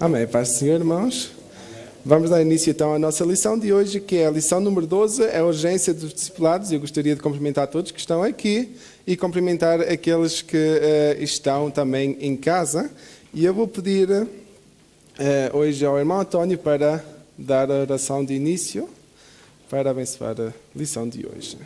Amém. Paz do Senhor, irmãos. Vamos dar início então à nossa lição de hoje, que é a lição número 12, é a urgência dos discipulados. Eu gostaria de cumprimentar todos que estão aqui e cumprimentar aqueles que estão também em casa. E eu vou pedir hoje ao irmão António para dar a oração de início, para abençoar a lição de hoje.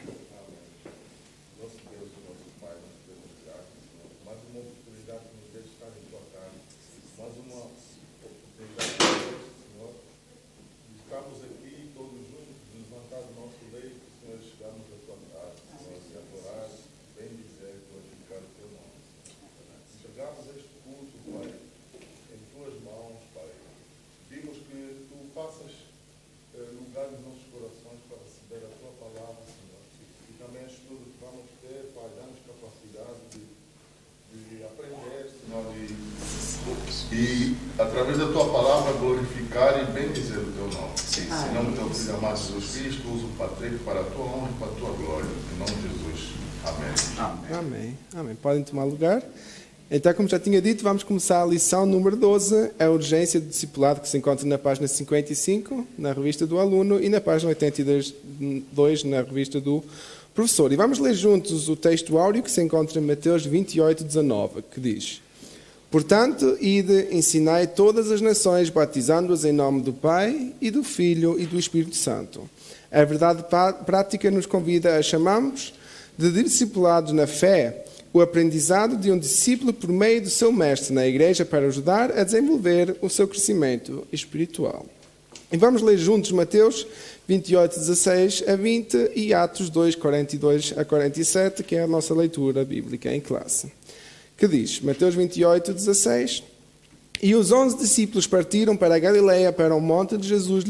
E, através da tua palavra, glorificar e bendizer o teu nome. Sim. Em nome do teu filho amado Jesus Cristo, uso o Patrick para a tua honra e para a tua glória. Em nome de Jesus. Amém. Amém. Amém. Podem tomar lugar. Então, como já tinha dito, vamos começar a lição número 12, a urgência do discipulado, que se encontra na página 55, na revista do aluno, e na página 82, na revista do professor. E vamos ler juntos o texto áureo que se encontra em Mateus 28, 19, que diz: Portanto, ide, ensinai todas as nações, batizando-as em nome do Pai, e do Filho, e do Espírito Santo. A verdade prática nos convida a chamarmos de discipulados na fé o aprendizado de um discípulo por meio do seu mestre na igreja para ajudar a desenvolver o seu crescimento espiritual. E vamos ler juntos Mateus 28, 16 a 20 e Atos 2, 42 a 47, que é a nossa leitura bíblica em classe. Que diz, Mateus 28, 16: E os 11 discípulos partiram para a Galileia, para o monte de Jesus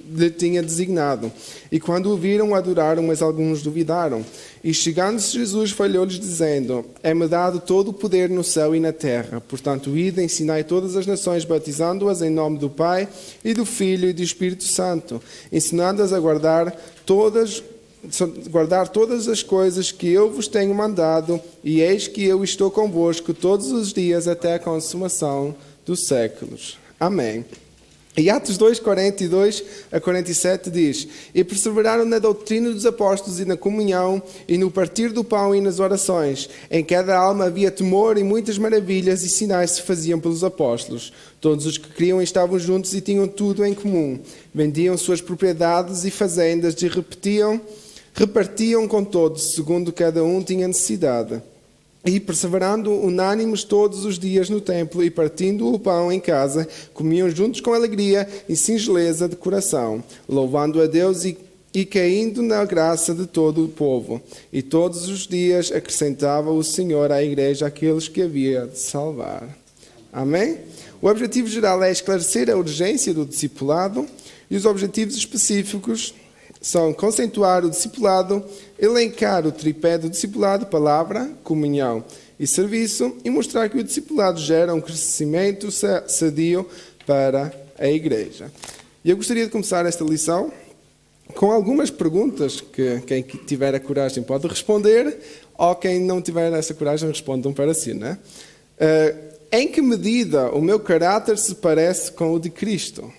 lhe tinha designado. E quando o viram, adoraram, mas alguns duvidaram. E chegando-se Jesus, falhou-lhes, dizendo: É-me dado todo o poder no céu e na terra. Portanto, ide, ensinai todas as nações, batizando-as em nome do Pai, e do Filho, e do Espírito Santo, ensinando-as a guardar todas as coisas que eu vos tenho mandado, e eis que eu estou convosco todos os dias até a consumação dos séculos. Amém. E Atos 2, 42 a 47 diz: E perseveraram na doutrina dos apóstolos e na comunhão, e no partir do pão e nas orações. Em cada alma havia temor, e muitas maravilhas e sinais se faziam pelos apóstolos. Todos os que criam estavam juntos e tinham tudo em comum. Vendiam suas propriedades e fazendas e repartiam com todos, segundo cada um tinha necessidade. E perseverando unânimes todos os dias no templo e partindo o pão em casa, comiam juntos com alegria e singeleza de coração, louvando a Deus e caindo na graça de todo o povo. E todos os dias acrescentava o Senhor à igreja aqueles que havia de salvar. Amém? O objetivo geral é esclarecer a urgência do discipulado, e os objetivos específicos são conceituar o discipulado, elencar o tripé do discipulado, palavra, comunhão e serviço, e mostrar que o discipulado gera um crescimento sadio para a igreja. E eu gostaria de começar esta lição com algumas perguntas que quem tiver a coragem pode responder, ou quem não tiver essa coragem respondam para si, né? Em que medida o meu caráter se parece com o de Cristo?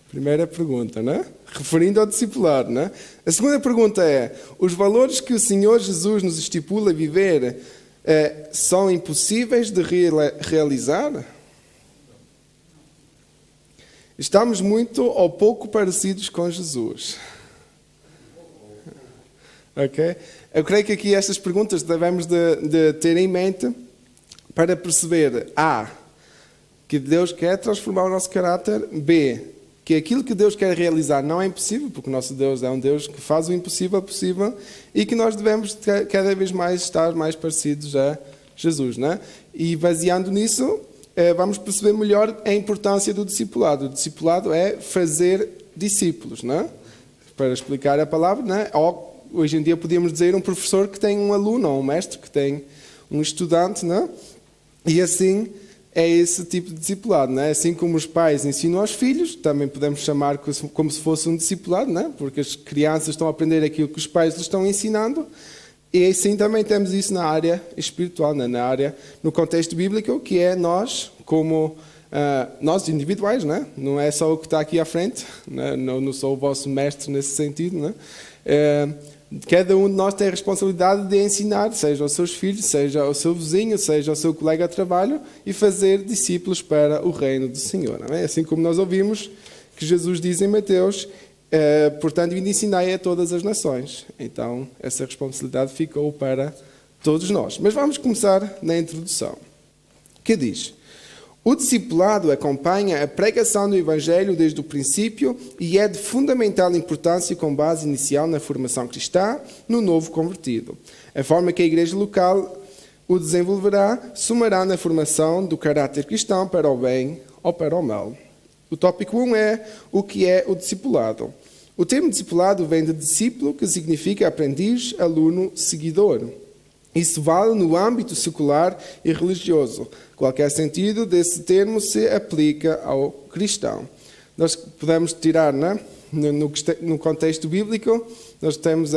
Primeira pergunta, né? Referindo ao discipulado, né? A segunda pergunta é: os valores que o Senhor Jesus nos estipula viver são impossíveis de realizar? Estamos muito ou pouco parecidos com Jesus? Ok? Eu creio que aqui estas perguntas devemos de ter em mente para perceber: A, que Deus quer transformar o nosso caráter; B, que aquilo que Deus quer realizar não é impossível, porque o nosso Deus é um Deus que faz o impossível possível, e que nós devemos cada vez mais estar mais parecidos a Jesus, né? E baseando nisso, vamos perceber melhor a importância do discipulado. O discipulado é fazer discípulos, né? Para explicar a palavra, né? Ou, hoje em dia podíamos dizer um professor que tem um aluno, ou um mestre que tem um estudante, né? E assim é esse tipo de discipulado, né? Assim como os pais ensinam aos filhos, também podemos chamar como se fosse um discipulado, né? Porque as crianças estão a aprender aquilo que os pais lhes estão ensinando, E assim também temos isso na área espiritual, na área, no contexto bíblico, que é nós, como nós individuais, né? Não é só o que está aqui à frente, né? Não sou o vosso mestre nesse sentido, né? Cada um de nós tem a responsabilidade de ensinar, seja aos seus filhos, seja ao seu vizinho, seja ao seu colega de trabalho, e fazer discípulos para o reino do Senhor. Não é? Assim como nós ouvimos que Jesus diz em Mateus, portanto, e ensinai a todas as nações. Então, essa responsabilidade ficou para todos nós. Mas vamos começar na introdução, que diz: o discipulado acompanha a pregação do Evangelho desde o princípio e é de fundamental importância com base inicial na formação cristã no novo convertido. A forma que a igreja local o desenvolverá somará na formação do caráter cristão para o bem ou para o mal. O tópico 1 é o que é o discipulado. O termo discipulado vem de discípulo, que significa aprendiz, aluno, seguidor. Isso vale no âmbito secular e religioso. Qualquer sentido desse termo se aplica ao cristão. Nós podemos tirar, né? No contexto bíblico, nós temos,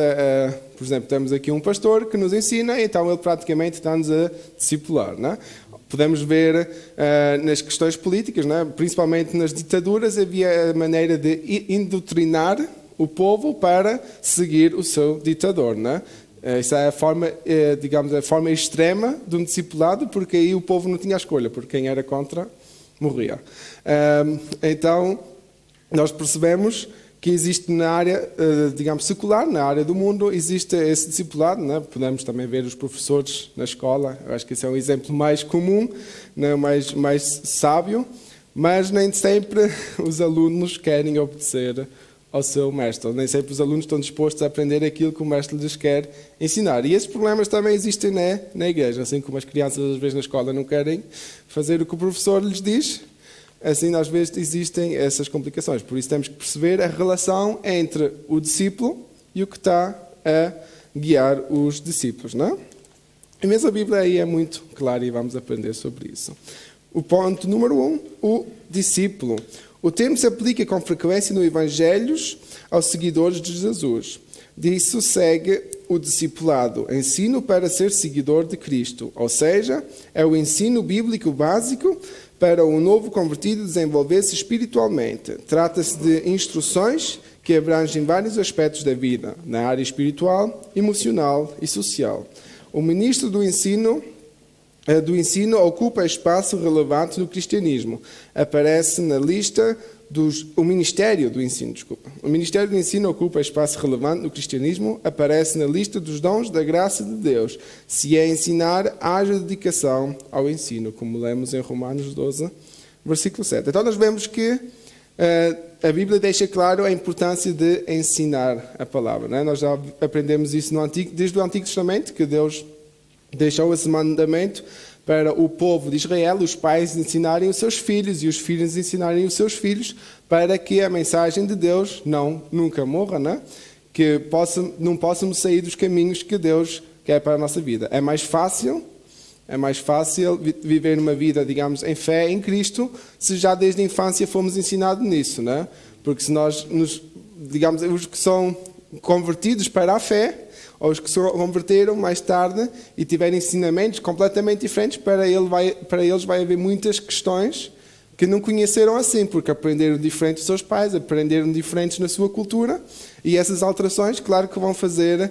por exemplo, temos aqui um pastor que nos ensina, então ele praticamente está-nos a discipular, né? Podemos ver nas questões políticas, né? Principalmente nas ditaduras, havia a maneira de indoutrinar o povo para seguir o seu ditador, né? Essa é a forma, digamos, a forma extrema de um discipulado, porque aí o povo não tinha escolha, porque quem era contra morria. Então, nós percebemos que existe na área, digamos, secular, na área do mundo, existe esse discipulado, né? Podemos também ver os professores na escola, eu acho que esse é um exemplo mais comum, né? mais sábio, mas nem sempre os alunos querem obedecer ao seu mestre. Nem sempre os alunos estão dispostos a aprender aquilo que o mestre lhes quer ensinar. E esses problemas também existem na igreja. Assim como as crianças às vezes na escola não querem fazer o que o professor lhes diz, assim às vezes existem essas complicações. Por isso temos que perceber a relação entre o discípulo e o que está a guiar os discípulos, não é? E mesmo a Bíblia aí é muito clara e vamos aprender sobre isso. O ponto número 1, o discípulo. O termo se aplica com frequência no Evangelhos aos seguidores de Jesus. Disso segue o discipulado, ensino para ser seguidor de Cristo, ou seja, é o ensino bíblico básico para o novo convertido desenvolver-se espiritualmente. Trata-se de instruções que abrangem vários aspectos da vida, na área espiritual, emocional e social. O ministro do ensino ocupa espaço relevante no cristianismo. Aparece na lista o Ministério do Ensino, O Ministério do Ensino ocupa espaço relevante no cristianismo, aparece na lista dos dons da graça de Deus. Se é ensinar, haja dedicação ao ensino, como lemos em Romanos 12, versículo 7. Então nós vemos que a Bíblia deixa claro a importância de ensinar a palavra, não é? Nós já aprendemos isso desde o Antigo Testamento, que Deus deixou esse mandamento para o povo de Israel, os pais ensinarem os seus filhos e os filhos ensinarem os seus filhos, para que a mensagem de Deus nunca morra, né? Que não possamos sair dos caminhos que Deus quer para a nossa vida. É mais fácil viver uma vida, digamos, em fé em Cristo, se já desde a infância fomos ensinados nisso, né? Porque se nós digamos, os que são convertidos para a fé, ou os que se converteram mais tarde e tiverem ensinamentos completamente diferentes, para eles vai haver muitas questões que não conheceram assim, porque aprenderam diferente dos seus pais, aprenderam diferentes na sua cultura, e essas alterações, claro que vão fazer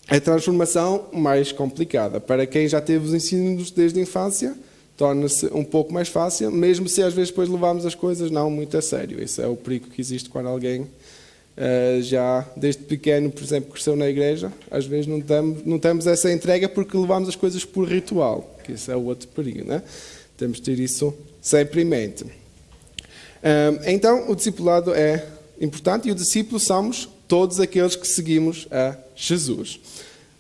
a transformação mais complicada. Para quem já teve os ensinos desde a infância, torna-se um pouco mais fácil, mesmo se às vezes depois levamos as coisas não muito a sério. Esse é o perigo que existe quando alguém já desde pequeno, por exemplo, cresceu na igreja. Às vezes não temos essa entrega porque levamos as coisas por ritual, que isso é o outro perigo, né? Temos de ter isso sempre em mente. Então, o discipulado é importante e o discípulo somos todos aqueles que seguimos a Jesus.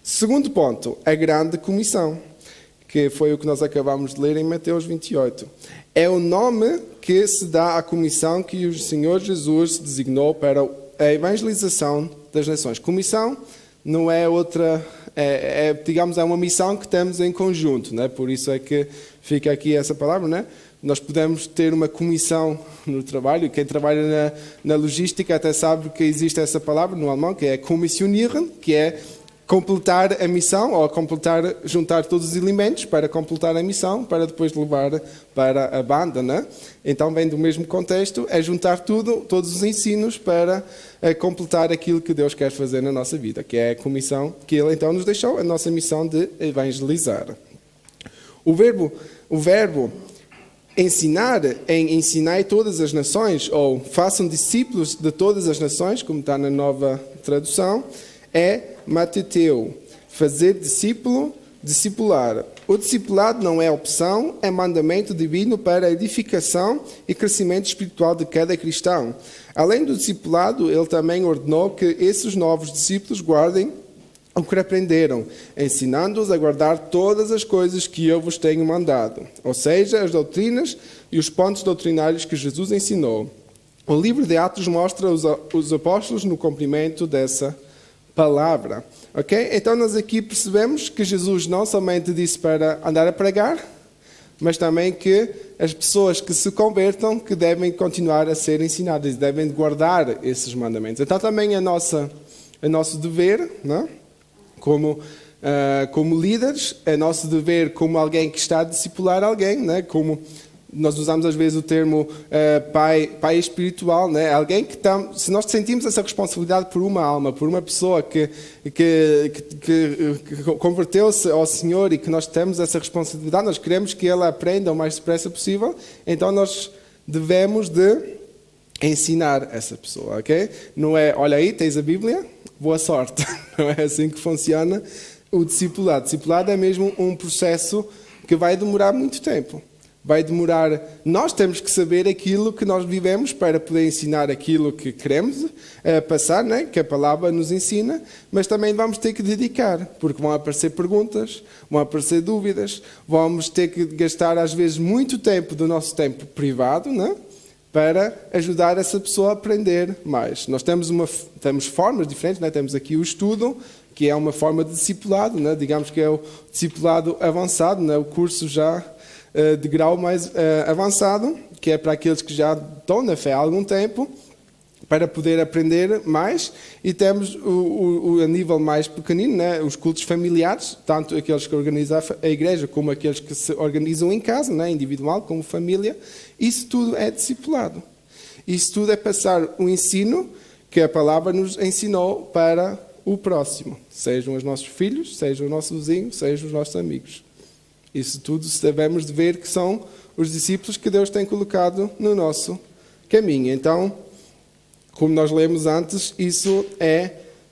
Segundo ponto, a grande comissão, que foi o que nós acabamos de ler em Mateus 28. É o nome que se dá à comissão que o Senhor Jesus designou para a evangelização das nações. Comissão não é outra, digamos, é uma missão que temos em conjunto, né? Por isso é que fica aqui essa palavra, né? Nós podemos ter uma comissão no trabalho. Quem trabalha na logística até sabe que existe essa palavra no alemão, que é Kommissionieren, que é completar a missão, ou juntar todos os elementos para completar a missão, para depois levar para a banda, né? Então vem do mesmo contexto, é juntar todos os ensinos para completar aquilo que Deus quer fazer na nossa vida, que é a comissão que Ele então nos deixou, a nossa missão de evangelizar. O verbo ensinar, em ensinai todas as nações, ou façam discípulos de todas as nações, como está na nova tradução, é mateteu, fazer discípulo, discipular. O discipulado não é opção, é mandamento divino para a edificação e crescimento espiritual de cada cristão. Além do discipulado, ele também ordenou que esses novos discípulos guardem o que aprenderam, ensinando-os a guardar todas as coisas que eu vos tenho mandado, ou seja, as doutrinas e os pontos doutrinários que Jesus ensinou. O livro de Atos mostra os apóstolos no cumprimento dessa palavra. Ok? Então nós aqui percebemos que Jesus não somente disse para andar a pregar, mas também que as pessoas que se convertam que devem continuar a ser ensinadas, devem guardar esses mandamentos. Então também é nosso dever, não? Como líderes, é nosso dever como alguém que está a discipular alguém, né? Como nós usamos às vezes o termo pai espiritual, né? Alguém que se nós sentimos essa responsabilidade por uma alma, por uma pessoa que converteu-se ao Senhor e que nós temos essa responsabilidade, nós queremos que ela aprenda o mais depressa possível, então nós devemos de ensinar essa pessoa, ok? Não é, olha aí, tens a Bíblia, boa sorte. Não é assim que funciona o discipulado. O discipulado é mesmo um processo que vai demorar muito tempo. Vai demorar... Nós temos que saber aquilo que nós vivemos para poder ensinar aquilo que queremos passar, né? Que a palavra nos ensina, mas também vamos ter que dedicar, porque vão aparecer perguntas, vão aparecer dúvidas, vamos ter que gastar às vezes muito tempo do nosso tempo privado, né? Para ajudar essa pessoa a aprender mais. Nós temos formas diferentes, né? Temos aqui o estudo, que é uma forma de discipulado, né? Digamos que é o discipulado avançado, né? O curso já de grau mais avançado, que é para aqueles que já estão na fé há algum tempo, para poder aprender mais. E temos a nível mais pequenino, né? Os cultos familiares, tanto aqueles que organizam a igreja, como aqueles que se organizam em casa, né? Individual, como família. Isso tudo é discipulado. Isso tudo é passar o ensino que a palavra nos ensinou para o próximo. Sejam os nossos filhos, sejam os nossos vizinhos, sejam os nossos amigos. Isso tudo devemos de ver que são os discípulos que Deus tem colocado no nosso caminho. Então, como nós lemos antes, isso é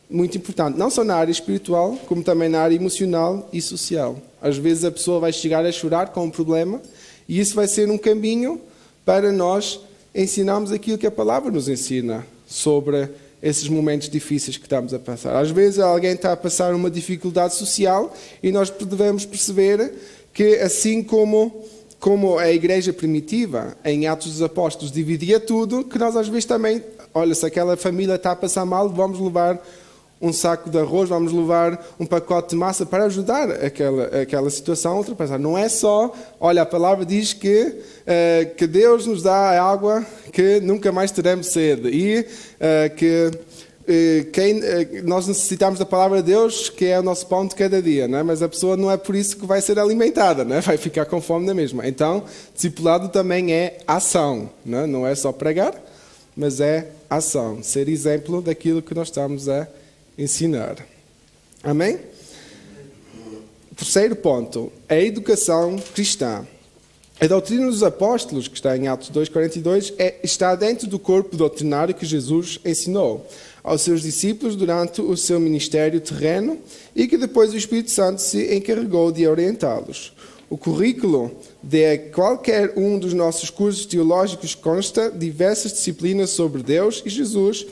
muito importante. Não só na área espiritual, como também na área emocional e social. Às vezes a pessoa vai chegar a chorar com um problema e isso vai ser um caminho para nós ensinarmos aquilo que a palavra nos ensina sobre esses momentos difíceis que estamos a passar. Às vezes alguém está a passar uma dificuldade social e nós devemos perceber que assim como a igreja primitiva, em Atos dos Apóstolos, dividia tudo, que nós às vezes também, olha, se aquela família está a passar mal, vamos levar um saco de arroz, vamos levar um pacote de massa para ajudar aquela situação a ultrapassar. Não é só, olha, a palavra diz que Deus nos dá a água que nunca mais teremos sede e nós necessitamos da palavra de Deus, que é o nosso pão de cada dia, não é? Mas a pessoa não é por isso que vai ser alimentada, não é? Vai ficar com fome na mesma. Então, discipulado também é ação, não é? Não é só pregar, mas é ação, ser exemplo daquilo que nós estamos a ensinar. Amém? Terceiro ponto, a educação cristã. A doutrina dos apóstolos, que está em Atos 2:42, está dentro do corpo doutrinário que Jesus ensinou aos seus discípulos durante o seu ministério terreno e que depois o Espírito Santo se encarregou de orientá-los. O currículo de qualquer um dos nossos cursos teológicos consta de diversas disciplinas sobre Deus e Jesus,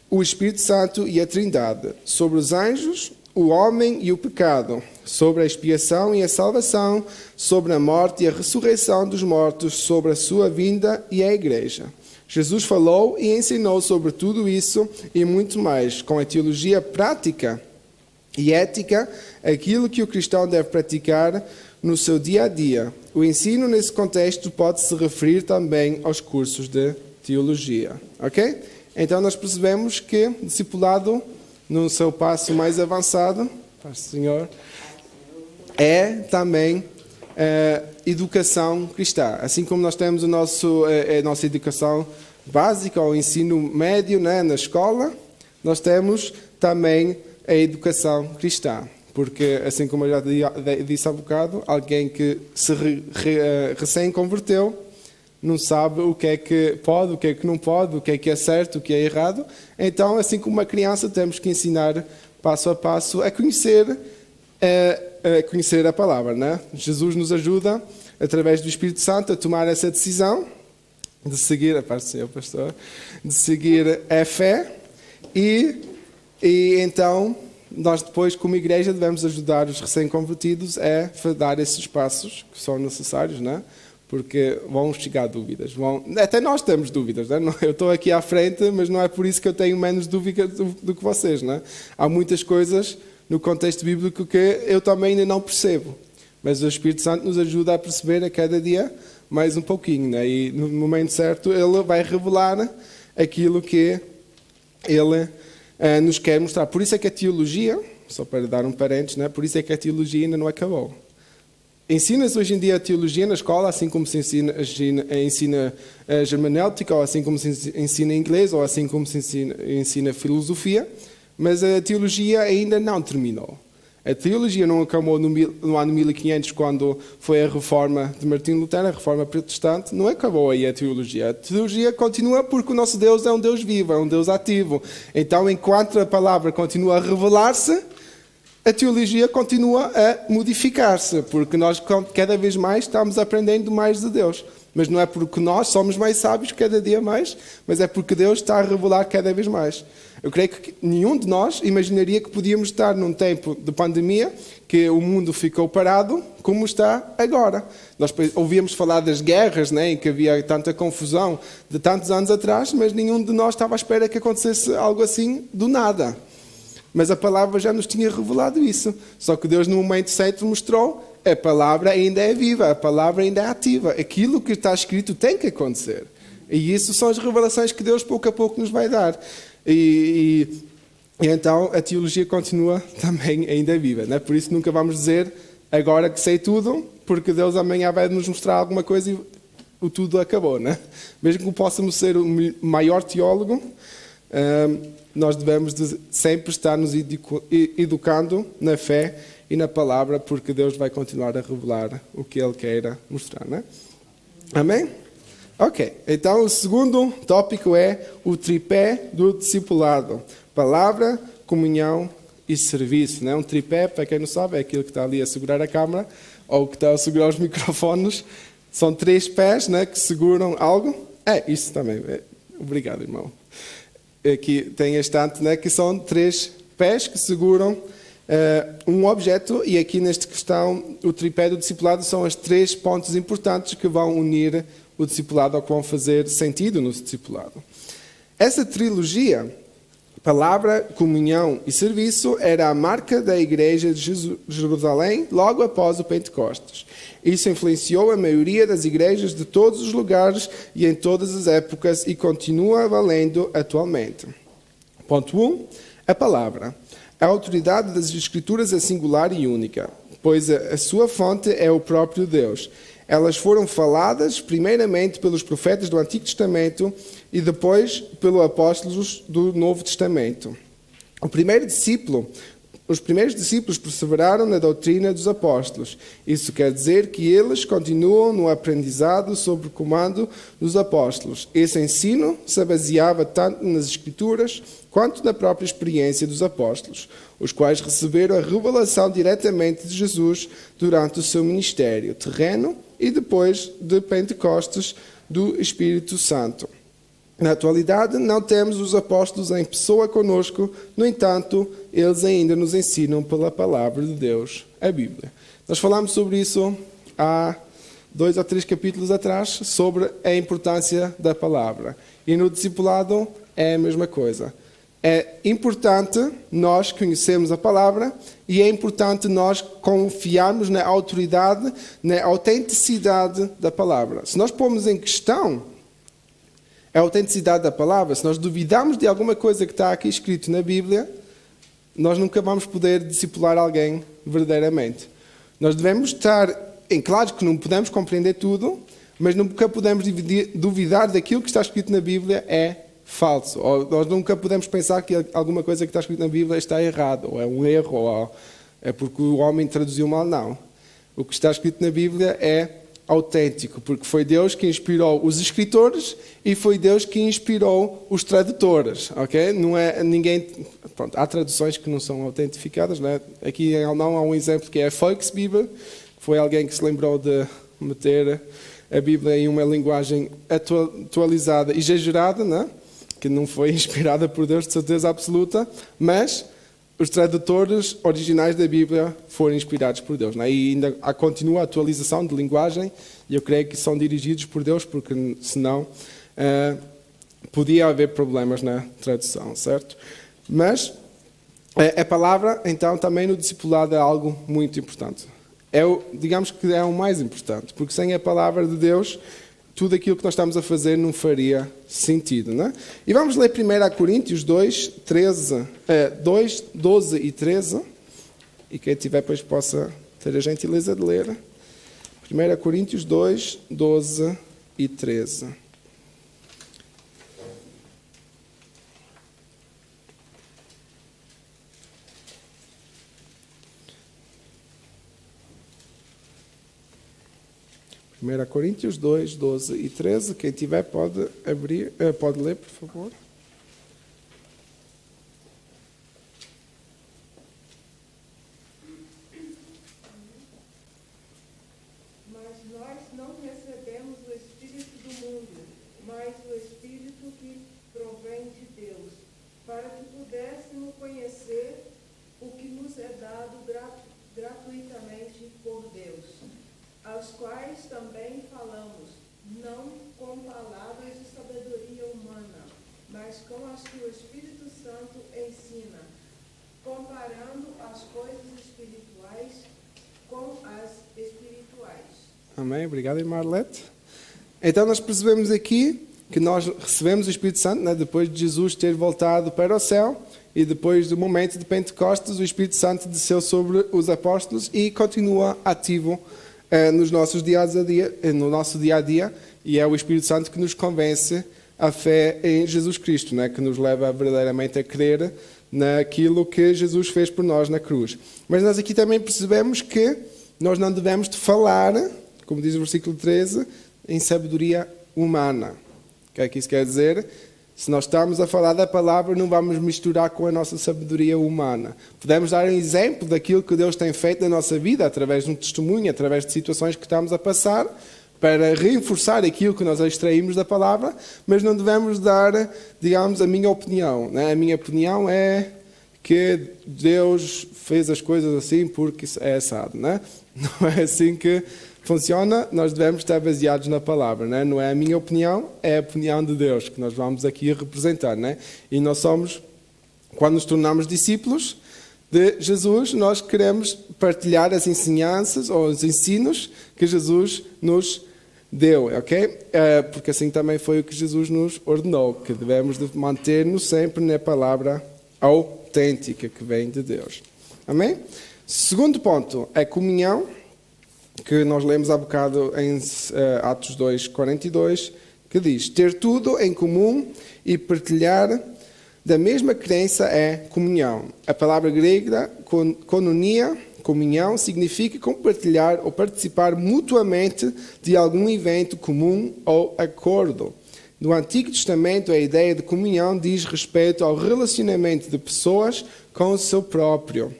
o Espírito Santo e a Trindade, sobre os anjos, o homem e o pecado, sobre a expiação e a salvação, sobre a morte e a ressurreição dos mortos, sobre a sua vinda e a igreja. Jesus falou e ensinou sobre tudo isso e muito mais, com a teologia prática e ética, aquilo que o cristão deve praticar no seu dia a dia. O ensino nesse contexto pode se referir também aos cursos de teologia. Ok? Então nós percebemos que discipulado no seu passo mais avançado, Paz do Senhor, é também educação cristã. Assim como nós temos a nossa educação básica, ou ensino médio, né, na escola, nós temos também a educação cristã. Porque, assim como eu já disse há bocado, alguém que se recém-converteu não sabe o que é que pode, o que é que não pode, o que é certo, o que é errado. Então, assim como uma criança, temos que ensinar passo a passo a conhecer a palavra, né? Jesus nos ajuda, através do Espírito Santo, a tomar essa decisão de seguir, a paz do Senhor, pastor, de seguir a fé e então nós depois, como igreja, devemos ajudar os recém-convertidos a dar esses passos que são necessários, né? Porque vão chegar dúvidas. Até nós temos dúvidas, né? Eu estou aqui à frente, mas não é por isso que eu tenho menos dúvidas do que vocês, né? Há muitas coisas no contexto bíblico que eu também ainda não percebo. Mas o Espírito Santo nos ajuda a perceber a cada dia mais um pouquinho, né? E no momento certo Ele vai revelar aquilo que Ele nos quer mostrar. Por isso é que a teologia, só para dar um parênteses, né? Por isso é que a teologia ainda não acabou. Ensina-se hoje em dia a teologia na escola, assim como se ensina a germanéutica, ou assim como se ensina inglês, ou assim como se ensina filosofia, mas a teologia ainda não terminou. A teologia não acabou no ano 1500, quando foi a reforma de Martinho Lutero, a reforma protestante. Não acabou aí a teologia. A teologia continua porque o nosso Deus é um Deus vivo, é um Deus ativo. Então, enquanto a palavra continua a revelar-se, a teologia continua a modificar-se, porque nós cada vez mais estamos aprendendo mais de Deus. Mas não é porque nós somos mais sábios cada dia mais, mas é porque Deus está a revelar cada vez mais. Eu creio que nenhum de nós imaginaria que podíamos estar num tempo de pandemia, que o mundo ficou parado, como está agora. Nós ouvíamos falar das guerras, né, em que havia tanta confusão de tantos anos atrás, mas nenhum de nós estava à espera que acontecesse algo assim do nada. Mas a palavra já nos tinha revelado isso. Só que Deus, no momento certo, mostrou: a palavra ainda é viva, a palavra ainda é ativa. Aquilo que está escrito tem que acontecer. E isso são as revelações que Deus pouco a pouco nos vai dar. E então a teologia continua também ainda viva, né? Por isso nunca vamos dizer agora que sei tudo, porque Deus amanhã vai nos mostrar alguma coisa e o tudo acabou, né? Mesmo que possamos ser o maior teólogo, nós devemos sempre estar nos educando na fé e na palavra, porque Deus vai continuar a revelar o que Ele queira mostrar, né? Amém? Ok, então o segundo tópico é o tripé do discipulado. Palavra, comunhão e serviço, né? Um tripé, para quem não sabe, é aquilo que está ali a segurar a câmara ou que está a segurar os microfones. São 3 pés, né, que seguram algo. Isso também. Obrigado, irmão. Aqui tem a estante, né, que são 3 pés que seguram um objeto, e aqui nesta questão o tripé do discipulado são os 3 pontos importantes que vão unir o discipulado, ou que vão fazer sentido no discipulado. Essa trilogia, palavra, comunhão e serviço, era a marca da igreja de Jerusalém logo após o Pentecostes. Isso influenciou a maioria das igrejas de todos os lugares e em todas as épocas e continua valendo atualmente. Ponto 1. A palavra. A autoridade das Escrituras é singular e única, pois a sua fonte é o próprio Deus. Elas foram faladas primeiramente pelos profetas do Antigo Testamento e depois pelos apóstolos do Novo Testamento. Os primeiros discípulos perseveraram na doutrina dos apóstolos. Isso quer dizer que eles continuam no aprendizado sob o comando dos apóstolos. Esse ensino se baseava tanto nas Escrituras quanto na própria experiência dos apóstolos, os quais receberam a revelação diretamente de Jesus durante o seu ministério terreno e depois de Pentecostes do Espírito Santo. Na atualidade, não temos os apóstolos em pessoa conosco, no entanto, eles ainda nos ensinam pela palavra de Deus, a Bíblia. Nós falámos sobre isso há 2 ou 3 capítulos atrás, sobre a importância da palavra. E no discipulado é a mesma coisa. É importante nós conhecermos a palavra e é importante nós confiarmos na autoridade, na autenticidade da palavra. Se nós pomos em questão a autenticidade da palavra, se nós duvidarmos de alguma coisa que está aqui escrito na Bíblia, nós nunca vamos poder discipular alguém verdadeiramente. Nós devemos estar claro que não podemos compreender tudo, mas nunca podemos duvidar daquilo que está escrito na Bíblia é falso. Ou nós nunca podemos pensar que alguma coisa que está escrita na Bíblia está errada, ou é um erro, ou é porque o homem traduziu mal. Não. O que está escrito na Bíblia é autêntico, porque foi Deus que inspirou os escritores e foi Deus que inspirou os tradutores, ok? Não é ninguém. Pronto, há traduções que não são autentificadas, né? Aqui em alemão há um exemplo que é a Volksbibel, que foi alguém que se lembrou de meter a Bíblia em uma linguagem atualizada e exagerada, né? Que não foi inspirada por Deus de certeza absoluta, mas os tradutores originais da Bíblia foram inspirados por Deus. Né? E ainda continua a atualização de linguagem, e eu creio que são dirigidos por Deus, porque senão podia haver problemas na tradução, certo? Mas a palavra, então, também no discipulado é algo muito importante. Digamos que é o mais importante, porque sem a palavra de Deus, tudo aquilo que nós estamos a fazer não faria sentido. Não é? E vamos ler 1 Coríntios 2, 12 e 13. E quem tiver, depois possa ter a gentileza de ler. 1 Coríntios 2, 12 e 13. Primeira Coríntios 2, 12 e 13. Quem tiver pode abrir, pode ler, por favor. Mas nós não recebemos o Espírito do mundo, mas o Espírito que provém de Deus, para que pudéssemos conhecer o que nos é dado gratuitamente por Deus, aos quais também falamos, não com palavras de sabedoria humana, mas com as que o Espírito Santo ensina, comparando as coisas espirituais com as espirituais. Amém. Obrigado, irmã Arlete. Então nós percebemos aqui que nós recebemos o Espírito Santo, né, depois de Jesus ter voltado para o céu, e depois do momento de Pentecostes, o Espírito Santo desceu sobre os apóstolos e continua ativo nos nossos no nosso dia a dia, e é o Espírito Santo que nos convence a fé em Jesus Cristo, né? Que nos leva verdadeiramente a crer naquilo que Jesus fez por nós na cruz. Mas nós aqui também percebemos que nós não devemos de falar, como diz o versículo 13, em sabedoria humana. O que é que isso quer dizer? Se nós estamos a falar da palavra, não vamos misturar com a nossa sabedoria humana. Podemos dar um exemplo daquilo que Deus tem feito na nossa vida, através de um testemunho, através de situações que estamos a passar, para reforçar aquilo que nós extraímos da palavra, mas não devemos dar, digamos, a minha opinião. Né? A minha opinião é que Deus fez as coisas assim porque é assado. Né? Não é assim que funciona, nós devemos estar baseados na palavra, né? Não é a minha opinião, é a opinião de Deus que nós vamos aqui representar, né? E nós somos, quando nos tornamos discípulos de Jesus, nós queremos partilhar as ensinanças ou os ensinos que Jesus nos deu, ok? Porque assim também foi o que Jesus nos ordenou, que devemos de manter-nos sempre na palavra autêntica que vem de Deus. Amém? Segundo ponto, a comunhão, que nós lemos há bocado em Atos 2, 42, que diz: ter tudo em comum e partilhar da mesma crença é comunhão. A palavra grega, koinonia, comunhão, significa compartilhar ou participar mutuamente de algum evento comum ou acordo. No Antigo Testamento, a ideia de comunhão diz respeito ao relacionamento de pessoas com o seu próprio.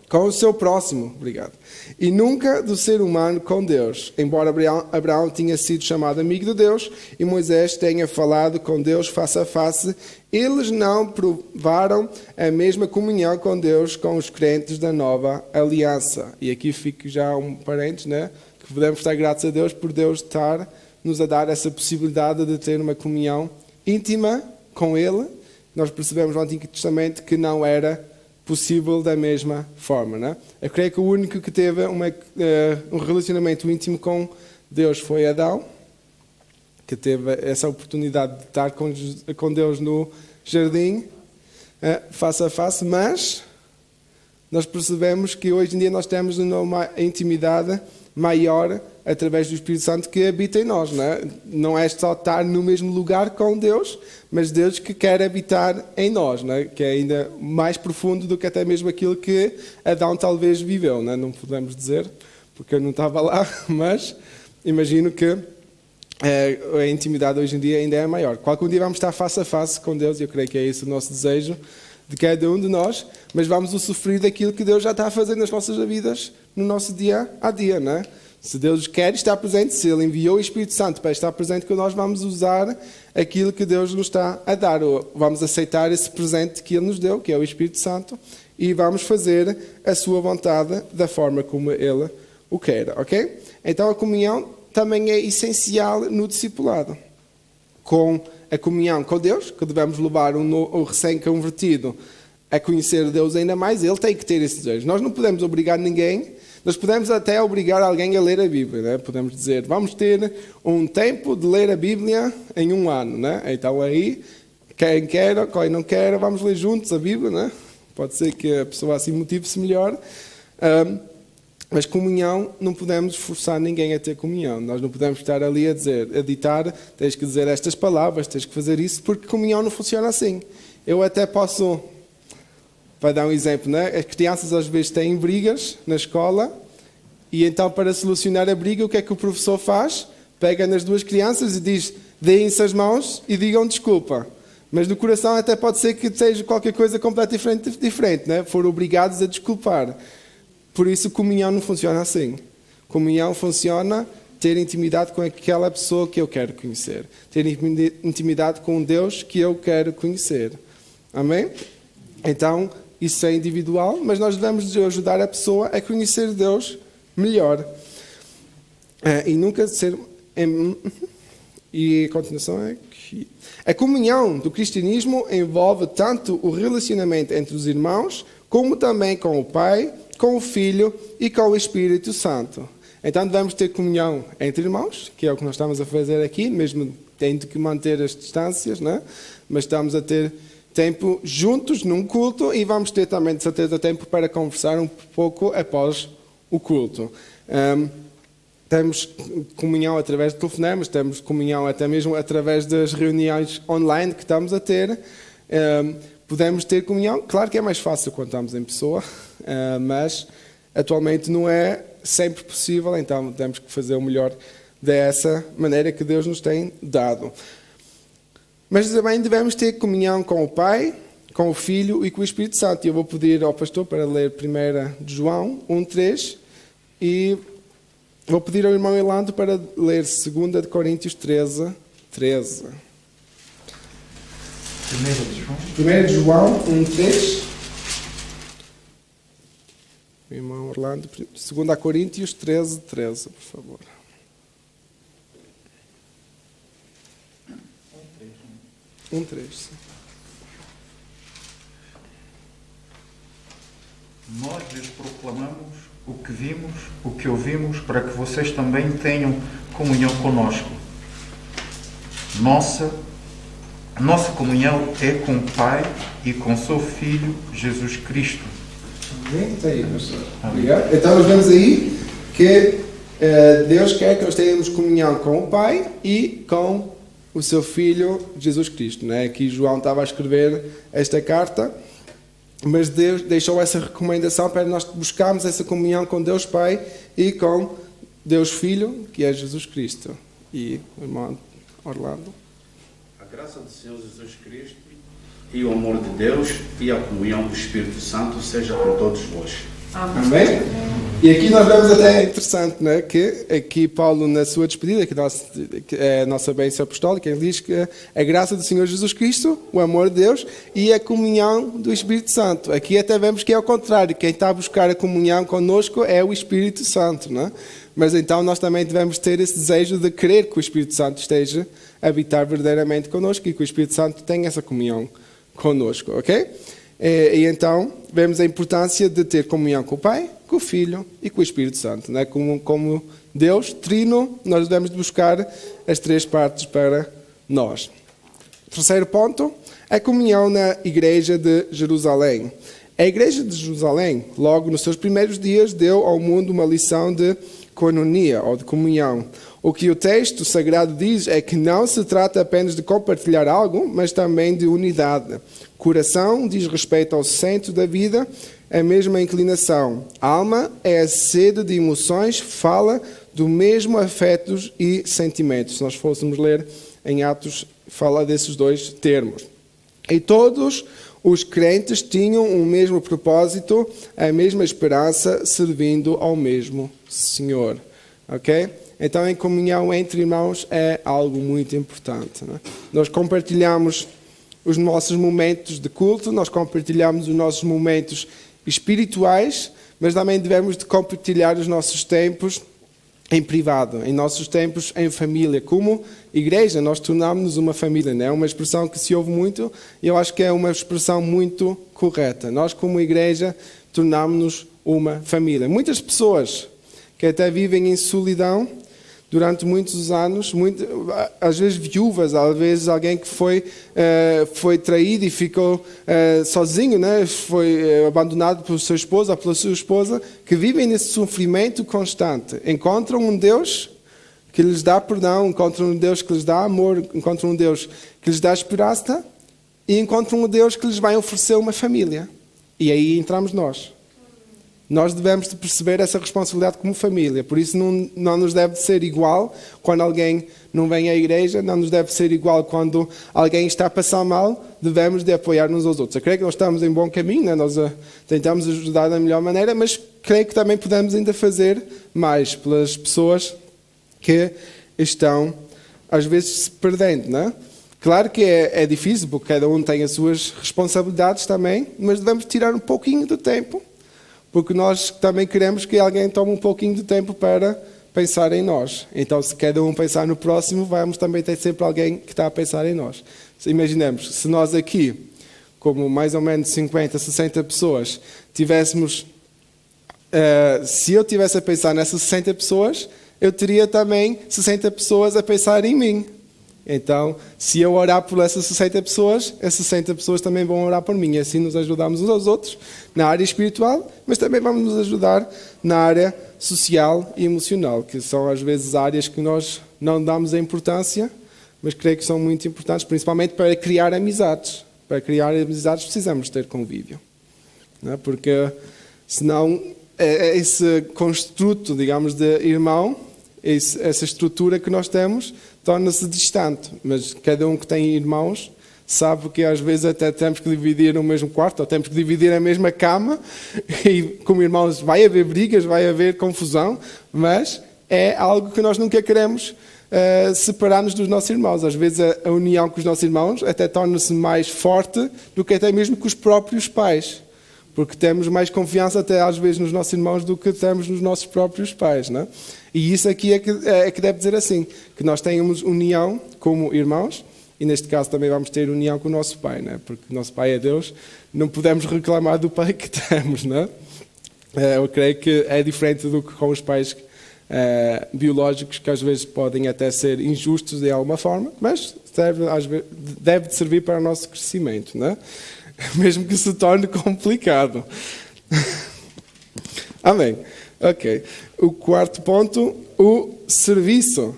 Com o seu próximo, obrigado. E nunca do ser humano com Deus. Embora Abraão tinha sido chamado amigo de Deus e Moisés tenha falado com Deus face a face, eles não provaram a mesma comunhão com Deus com os crentes da nova aliança. E aqui fica já um parênteses, né? Que podemos estar gratos a Deus por Deus estar-nos a dar essa possibilidade de ter uma comunhão íntima com Ele. Nós percebemos no Antigo Testamento que não era possível da mesma forma. Né? Eu creio que o único que teve um relacionamento íntimo com Deus foi Adão, que teve essa oportunidade de estar com Deus no jardim, face a face, mas nós percebemos que hoje em dia nós temos uma intimidade maior através do Espírito Santo que habita em nós, não é? Não é só estar no mesmo lugar com Deus, mas Deus que quer habitar em nós, não é? Que é ainda mais profundo do que até mesmo aquilo que Adão talvez viveu, não é? Não podemos dizer, porque eu não estava lá, mas imagino que a intimidade hoje em dia ainda é maior. Qualquer dia vamos estar face a face com Deus, e eu creio que é esse o nosso desejo de cada um de nós, mas vamos usufruir daquilo que Deus já está a fazer nas nossas vidas, no nosso dia a dia, não é? Se Deus quer estar presente, se Ele enviou o Espírito Santo para estar presente com nós, vamos usar aquilo que Deus nos está a dar, ou vamos aceitar esse presente que Ele nos deu, que é o Espírito Santo, e vamos fazer a sua vontade da forma como Ele o quer, ok? Então a comunhão também é essencial no discipulado. Com a comunhão com Deus, que devemos levar o recém-convertido a conhecer Deus ainda mais, ele tem que ter esse desejo. Nós não podemos obrigar ninguém, nós podemos até obrigar alguém a ler a Bíblia, né? Podemos dizer, vamos ter um tempo de ler a Bíblia em 1 ano, né? Então aí, quem quer, quem não quer, vamos ler juntos a Bíblia, né? Pode ser que a pessoa assim motive-se melhor. Mas comunhão, não podemos forçar ninguém a ter comunhão. Nós não podemos estar ali a ditar, tens que dizer estas palavras, tens que fazer isso, porque comunhão não funciona assim. Eu até posso, para dar um exemplo, né? As crianças às vezes têm brigas na escola, e então para solucionar a briga, o que é que o professor faz? Pega nas 2 crianças e diz, deem-se as mãos e digam desculpa. Mas no coração até pode ser que seja qualquer coisa completamente diferente, né? Foram obrigados a desculpar. Por isso, comunhão não funciona assim. Comunhão funciona ter intimidade com aquela pessoa que eu quero conhecer. Ter intimidade com um Deus que eu quero conhecer. Amém? Então, isso é individual, mas nós devemos ajudar a pessoa a conhecer Deus melhor. E nunca ser... E a continuação é aqui. A comunhão do cristianismo envolve tanto o relacionamento entre os irmãos, como também com o Pai, com o Filho e com o Espírito Santo. Então devemos ter comunhão entre irmãos, que é o que nós estamos a fazer aqui, mesmo tendo que manter as distâncias, né? Mas estamos a ter tempo juntos num culto e vamos ter também, de certeza, tempo para conversar um pouco após o culto. Temos comunhão através de telefonemas, temos comunhão até mesmo através das reuniões online que estamos a ter. Podemos ter comunhão, claro que é mais fácil quando estamos em pessoa, mas atualmente não é sempre possível, então temos que fazer o melhor dessa maneira que Deus nos tem dado. Mas também devemos ter comunhão com o Pai, com o Filho e com o Espírito Santo. Eu vou pedir ao pastor para ler 1 de João 1:3 e vou pedir ao irmão Elando para ler 2 de Coríntios 13:13. 1 de João 1:3. Irmão Orlando, 2 Coríntios 13:13, por favor. 1:3. Nós lhes proclamamos o que vimos, o que ouvimos, para que vocês também tenham comunhão conosco. Nossa comunhão é com o Pai e com seu Filho, Jesus Cristo. Amém? Está aí, pastor. Obrigado. Então nós vemos aí que Deus quer que nós tenhamos comunhão com o Pai e com o seu Filho, Jesus Cristo. Né? Aqui João estava a escrever esta carta, mas Deus deixou essa recomendação para nós buscarmos essa comunhão com Deus Pai e com Deus Filho, que é Jesus Cristo. E o irmão Orlando. A graça do Senhor Jesus Cristo e o amor de Deus e a comunhão do Espírito Santo seja com todos vós. Amém? E aqui nós vemos até interessante, né, que aqui Paulo, na sua despedida, que é a nossa bênção apostólica, ele diz que a graça do Senhor Jesus Cristo, o amor de Deus e a comunhão do Espírito Santo. Aqui até vemos que é o contrário, quem está a buscar a comunhão connosco é o Espírito Santo, né? Mas então nós também devemos ter esse desejo de querer que o Espírito Santo esteja a habitar verdadeiramente connosco e que o Espírito Santo tenha essa comunhão connosco, ok? E então vemos a importância de ter comunhão com o Pai, com o Filho e com o Espírito Santo, né? Como Deus trino, nós devemos buscar as 3 partes para nós. Terceiro ponto, a comunhão na Igreja de Jerusalém. A igreja de Jerusalém, logo nos seus primeiros dias, deu ao mundo uma lição de coinonia, ou de comunhão. O que o texto sagrado diz é que não se trata apenas de compartilhar algo, mas também de unidade. Coração diz respeito ao centro da vida, a mesma inclinação. Alma é a sede de emoções, fala do mesmo afetos e sentimentos. Se nós fôssemos ler em Atos, fala desses dois termos. E todos os crentes tinham o mesmo propósito, a mesma esperança, servindo ao mesmo Senhor. Ok? Então, em comunhão entre irmãos é algo muito importante. Né? Nós compartilhamos os nossos momentos de culto, nós compartilhamos os nossos momentos espirituais, mas também devemos de compartilhar os nossos tempos em privado, em nossos tempos em família. Como igreja, nós tornámos-nos uma família, não é? Uma expressão que se ouve muito e eu acho que é uma expressão muito correta. Nós, como igreja, tornámos-nos uma família. Muitas pessoas que até vivem em solidão durante muitos anos, às vezes viúvas, às vezes alguém que foi traído e ficou sozinho, né? Foi abandonado pelo seu esposo ou pela sua esposa, que vivem nesse sofrimento constante. Encontram um Deus que lhes dá perdão, encontram um Deus que lhes dá amor, encontram um Deus que lhes dá esperança e encontram um Deus que lhes vai oferecer uma família. E aí entramos nós. Nós devemos de perceber essa responsabilidade como família. Por isso não nos deve ser igual quando alguém não vem à igreja, não nos deve ser igual quando alguém está a passar mal, devemos de apoiar uns aos outros. Eu creio que nós estamos em bom caminho, né? Nós tentamos ajudar da melhor maneira, mas creio que também podemos ainda fazer mais pelas pessoas que estão, às vezes, se perdendo, não é? Claro que é difícil, porque cada um tem as suas responsabilidades também, mas devemos tirar um pouquinho do tempo, porque nós também queremos que alguém tome um pouquinho de tempo para pensar em nós. Então, se cada um pensar no próximo, vamos também ter sempre alguém que está a pensar em nós. Imaginemos, se nós aqui, como mais ou menos 50, 60 pessoas, tivéssemos... se eu tivesse a pensar nessas 60 pessoas, eu teria também 60 pessoas a pensar em mim. Então, se eu orar por essas 60 pessoas, essas 60 pessoas também vão orar por mim. E assim nos ajudamos uns aos outros na área espiritual, mas também vamos nos ajudar na área social e emocional, que são às vezes áreas que nós não damos a importância, mas creio que são muito importantes, principalmente para criar amizades. Para criar amizades precisamos ter convívio. Não é? Porque senão esse construto, digamos, de irmão, essa estrutura que nós temos, torna-se distante, mas cada um que tem irmãos sabe que às vezes até temos que dividir o mesmo quarto, ou temos que dividir a mesma cama, e como irmãos vai haver brigas, vai haver confusão, mas é algo que nós nunca queremos separar-nos dos nossos irmãos. Às vezes a união com os nossos irmãos até torna-se mais forte do que até mesmo com os próprios pais, porque temos mais confiança até às vezes nos nossos irmãos do que temos nos nossos próprios pais, não é? E isso aqui é que deve dizer assim, que nós tenhamos união como irmãos, e neste caso também vamos ter união com o nosso Pai, não é? Porque o nosso Pai é Deus, não podemos reclamar do Pai que temos, não é? Eu creio que é diferente do que com os pais biológicos, que às vezes podem até ser injustos de alguma forma, mas deve servir para o nosso crescimento, não é? Mesmo que se torne complicado. Amém. Ok. O quarto ponto, o serviço.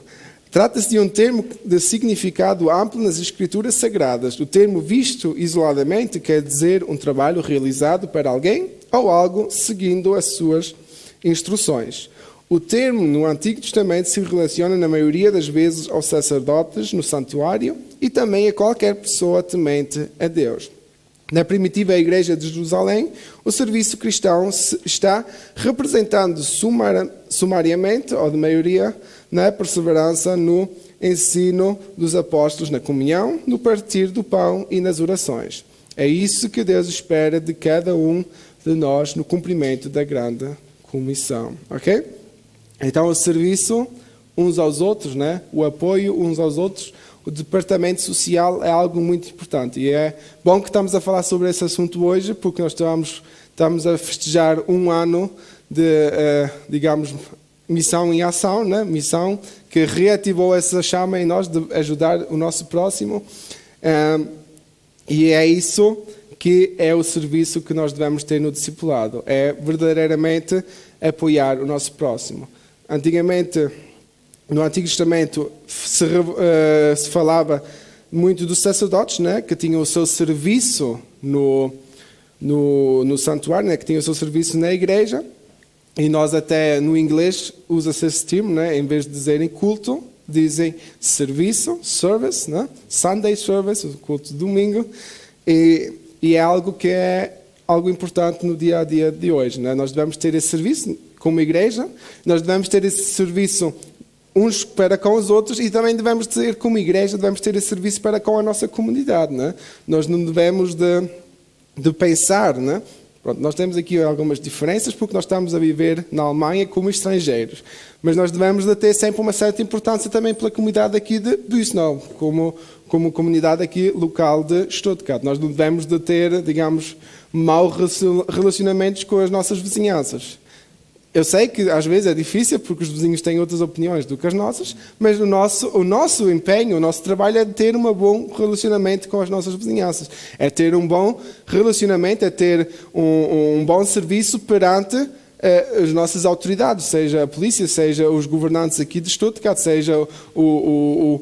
Trata-se de um termo de significado amplo nas Escrituras Sagradas. O termo visto isoladamente quer dizer um trabalho realizado para alguém ou algo seguindo as suas instruções. O termo no Antigo Testamento se relaciona na maioria das vezes aos sacerdotes no santuário e também a qualquer pessoa temente a Deus. Na primitiva Igreja de Jerusalém, o serviço cristão está representado sumariamente, ou de maioria, na perseverança no ensino dos apóstolos, na comunhão, no partir do pão e nas orações. É isso que Deus espera de cada um de nós no cumprimento da grande comissão. Ok? Então, o serviço uns aos outros, né? O apoio uns aos outros, o departamento social é algo muito importante. E é bom que estamos a falar sobre esse assunto hoje, porque nós estamos a festejar um ano de, digamos, missão em ação, né? Missão que reativou essa chama em nós de ajudar o nosso próximo. E é isso que é o serviço que nós devemos ter no discipulado. É verdadeiramente apoiar o nosso próximo. Antigamente, no Antigo Testamento, se falava muito dos sacerdotes, né, que tinham o seu serviço no santuário, né, que tinham o seu serviço na igreja. E nós até no inglês usa-se esse termo, né, em vez de dizerem culto, dizem serviço, service, né? Sunday service, o culto de domingo, e é algo que é algo importante no dia a dia de hoje, né? Nós devemos ter esse serviço como igreja, nós devemos ter esse serviço uns para com os outros e também devemos ter como igreja, devemos ter esse serviço para com a nossa comunidade, né? Nós não devemos de pensar, né? Pronto, nós temos aqui algumas diferenças porque nós estamos a viver na Alemanha como estrangeiros. Mas nós devemos de ter sempre uma certa importância também pela comunidade aqui de Büsnau, como comunidade aqui local de Stuttgart. Nós não devemos de ter, digamos, maus relacionamentos com as nossas vizinhanças. Eu sei que às vezes é difícil porque os vizinhos têm outras opiniões do que as nossas, mas o nosso empenho, o nosso trabalho é ter um bom relacionamento com as nossas vizinhanças. É ter um bom relacionamento, é ter um bom serviço perante as nossas autoridades, seja a polícia, seja os governantes aqui de Stuttgart, seja o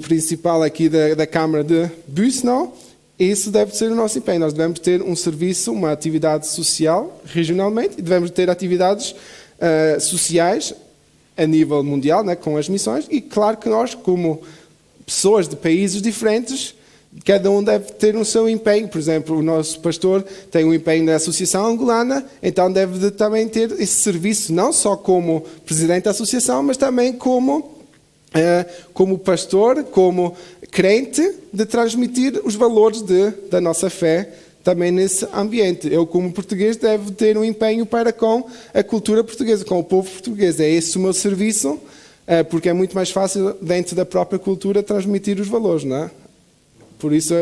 principal aqui da Câmara de Büsnau. Isso deve ser o nosso empenho. Nós devemos ter um serviço, uma atividade social regionalmente e devemos ter atividades sociais a nível mundial, né, com as missões. E claro que nós, como pessoas de países diferentes, cada um deve ter o seu empenho. Por exemplo, o nosso pastor tem um empenho na Associação Angolana, então deve também ter esse serviço, não só como presidente da associação, mas também como pastor, como crente, de transmitir os valores da nossa fé também nesse ambiente. Eu, como português, devo ter um empenho para com a cultura portuguesa, com o povo português. É esse o meu serviço, porque é muito mais fácil, dentro da própria cultura, transmitir os valores, não é? Por isso,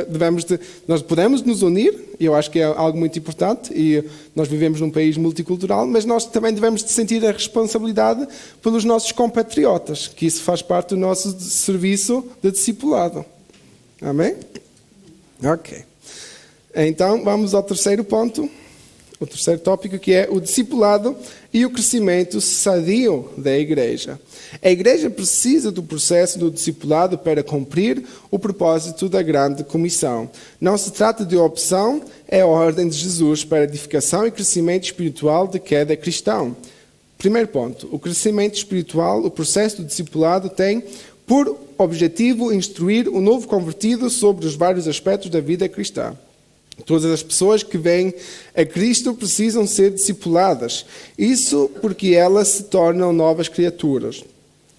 nós podemos nos unir, e eu acho que é algo muito importante, e nós vivemos num país multicultural, mas nós também devemos sentir a responsabilidade pelos nossos compatriotas, que isso faz parte do nosso serviço de discipulado. Amém? Ok. Então, vamos ao terceiro ponto, o terceiro tópico, que é o discipulado e o crescimento sadio da igreja. A igreja precisa do processo do discipulado para cumprir o propósito da grande comissão. Não se trata de opção, é a ordem de Jesus para a edificação e crescimento espiritual de cada cristão. Primeiro ponto, o crescimento espiritual, o processo do discipulado tem por objetivo instruir o novo convertido sobre os vários aspectos da vida cristã. Todas as pessoas que vêm a Cristo precisam ser discipuladas. Isso porque elas se tornam novas criaturas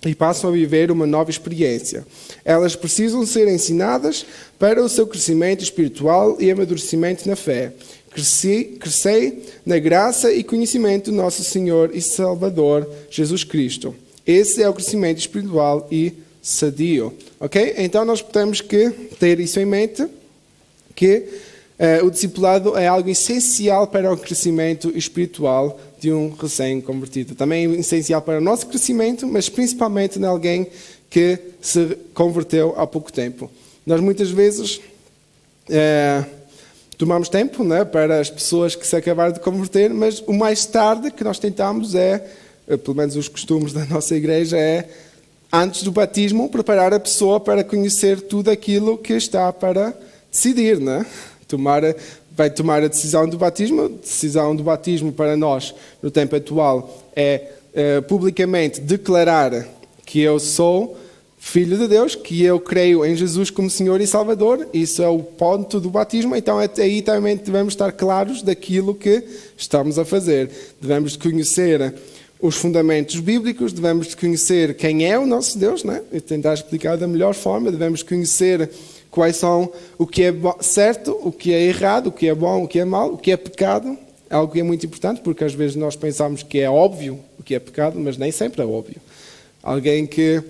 e passam a viver uma nova experiência. Elas precisam ser ensinadas para o seu crescimento espiritual e amadurecimento na fé. Crescei na graça e conhecimento do nosso Senhor e Salvador, Jesus Cristo. Esse é o crescimento espiritual e sadio. Ok? Então nós temos que ter isso em mente, que o discipulado é algo essencial para o crescimento espiritual de um recém-convertido. Também é essencial para o nosso crescimento, mas principalmente de alguém que se converteu há pouco tempo. Nós muitas vezes tomamos tempo, né, para as pessoas que se acabaram de converter, mas o mais tarde que nós tentamos pelo menos os costumes da nossa igreja, antes do batismo, preparar a pessoa para conhecer tudo aquilo que está para decidir, né? Vai tomar a decisão do batismo. A decisão do batismo para nós, no tempo atual, é publicamente declarar que eu sou filho de Deus, que eu creio em Jesus como Senhor e Salvador. Isso é o ponto do batismo. Então, aí também devemos estar claros daquilo que estamos a fazer. Devemos conhecer os fundamentos bíblicos, devemos conhecer quem é o nosso Deus, né? E tentar explicar da melhor forma. Devemos conhecer quais são o que é certo, o que é errado, o que é bom, o que é mau, o que é pecado. Algo que é muito importante, porque às vezes nós pensamos que é óbvio o que é pecado, mas nem sempre é óbvio. Alguém que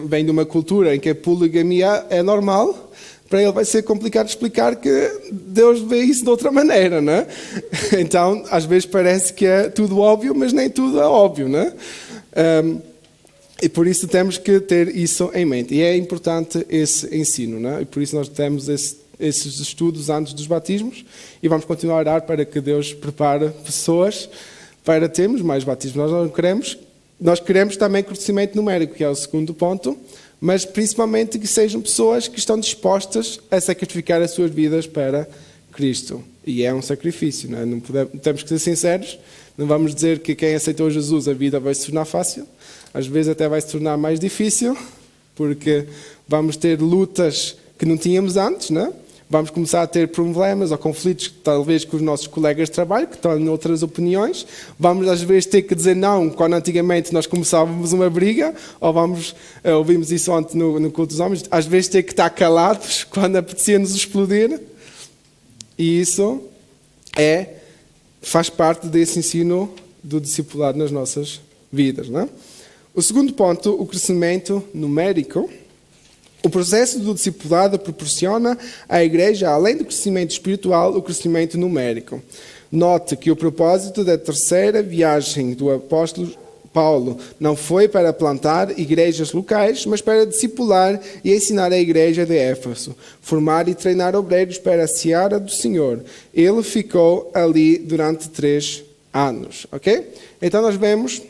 vem de uma cultura em que a poligamia é normal, para ele vai ser complicado explicar que Deus vê isso de outra maneira, não é? Então, às vezes parece que é tudo óbvio, mas nem tudo é óbvio, não é? E por isso temos que ter isso em mente. E é importante esse ensino, não é? E por isso nós temos esses estudos antes dos batismos e vamos continuar a orar para que Deus prepare pessoas para termos mais batismos. Nós queremos também crescimento numérico, que é o segundo ponto, mas principalmente que sejam pessoas que estão dispostas a sacrificar as suas vidas para Cristo. E é um sacrifício, não é? Não temos que ser sinceros, não vamos dizer que quem aceitou Jesus a vida vai se tornar fácil, às vezes até vai se tornar mais difícil, porque vamos ter lutas que não tínhamos antes, não é? Vamos começar a ter problemas ou conflitos, talvez, com os nossos colegas de trabalho, que estão em outras opiniões. Vamos, às vezes, ter que dizer não, quando antigamente nós começávamos uma briga, ou ouvimos isso ontem no culto dos homens, às vezes ter que estar calados quando apetecia-nos explodir. E isso faz parte desse ensino do discipulado nas nossas vidas, não é? O segundo ponto, o crescimento numérico. O processo do discipulado proporciona à Igreja, além do crescimento espiritual, o crescimento numérico. Note que o propósito da terceira viagem do apóstolo Paulo não foi para plantar igrejas locais, mas para discipular e ensinar a igreja de Éfeso, formar e treinar obreiros para a seara do Senhor. Ele ficou ali durante 3 anos, ok? Então nós vemos,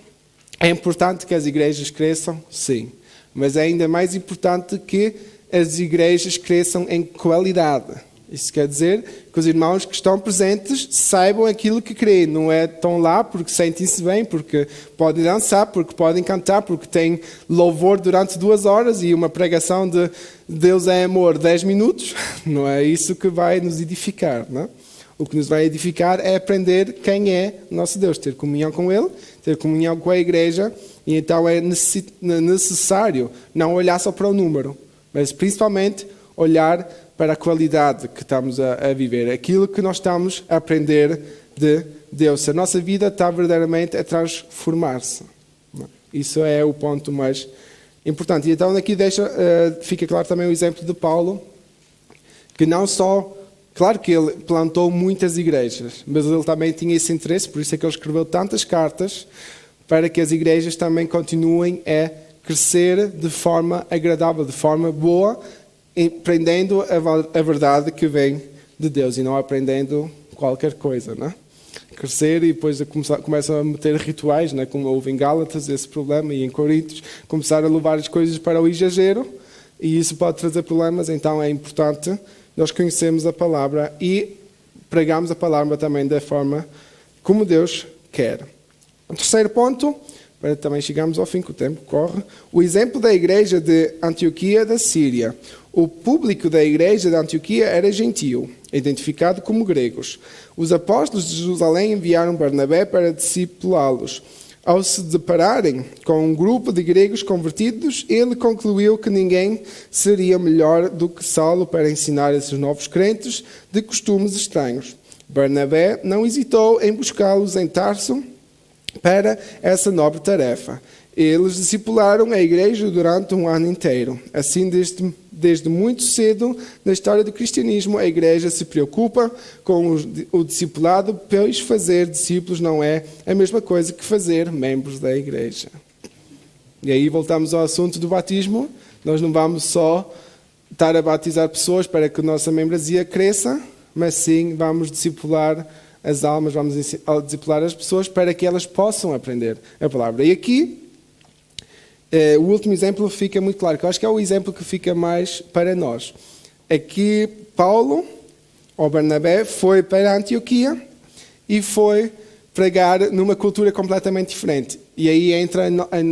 é importante que as igrejas cresçam, sim. Mas é ainda mais importante que as igrejas cresçam em qualidade. Isso quer dizer que os irmãos que estão presentes saibam aquilo que creem. Não estão lá porque sentem-se bem, porque podem dançar, porque podem cantar, porque têm louvor durante 2 horas e uma pregação de Deus é amor 10 minutos. Não é isso que vai nos edificar, não é? O que nos vai edificar é aprender quem é nosso Deus, ter comunhão com Ele, ter comunhão com a igreja, e então é necessário não olhar só para o número, mas principalmente olhar para a qualidade que estamos a viver, aquilo que nós estamos a aprender de Deus. A nossa vida está verdadeiramente a transformar-se. Isso é o ponto mais importante. E então aqui fica claro também o exemplo de Paulo, que não só... Claro que ele plantou muitas igrejas, mas ele também tinha esse interesse, por isso é que ele escreveu tantas cartas, para que as igrejas também continuem a crescer de forma agradável, de forma boa, aprendendo a verdade que vem de Deus e não aprendendo qualquer coisa, não é? Crescer e depois começam a meter rituais, não é? Como houve em Gálatas esse problema e em Coríntios, começar a levar as coisas para o exagero e isso pode trazer problemas, então é importante nós conhecemos a palavra e pregamos a palavra também da forma como Deus quer. O terceiro ponto, para também chegarmos ao fim, que o tempo corre, o exemplo da igreja de Antioquia da Síria. O público da igreja de Antioquia era gentio, identificado como gregos. Os apóstolos de Jerusalém enviaram Barnabé para discipulá-los. Ao se depararem com um grupo de gregos convertidos, ele concluiu que ninguém seria melhor do que Saulo para ensinar esses novos crentes de costumes estranhos. Barnabé não hesitou em buscá-los em Tarso para essa nobre tarefa. Eles discipularam a igreja durante 1 ano inteiro. Assim, desde muito cedo na história do cristianismo, a igreja se preocupa com o discipulado, pois fazer discípulos não é a mesma coisa que fazer membros da igreja. E aí voltamos ao assunto do batismo. Nós não vamos só estar a batizar pessoas para que a nossa membresia cresça, mas sim vamos discipular as almas, vamos discipular as pessoas para que elas possam aprender a palavra. E aqui, o último exemplo fica muito claro, que eu acho que é o exemplo que fica mais para nós. Aqui, Paulo, ou Barnabé, foi para Antioquia e foi pregar numa cultura completamente diferente. E aí entra a